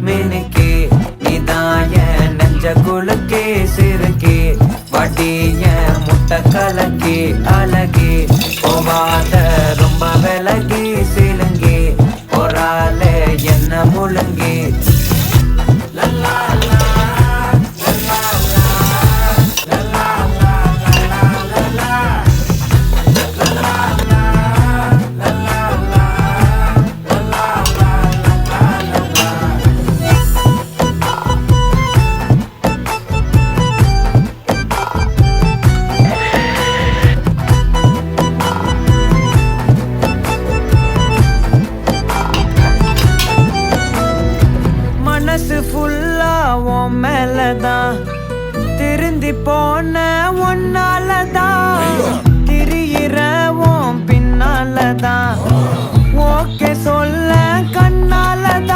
மினுக்கே நீதாய நெஞ்ச குலுக்கே சிறுக்கே வட்டிய முட்டை கலக்கே அழகே போவாத ரொம்ப விலகி சிலுங்கே பொறால என்ன முழுங்கே மனசு ஃபுல்லா உன் மேலதான் திருந்தி போன ஒன்னாலதான் திரியிற உன் பின்னாலதான் ஓகே சொல்ல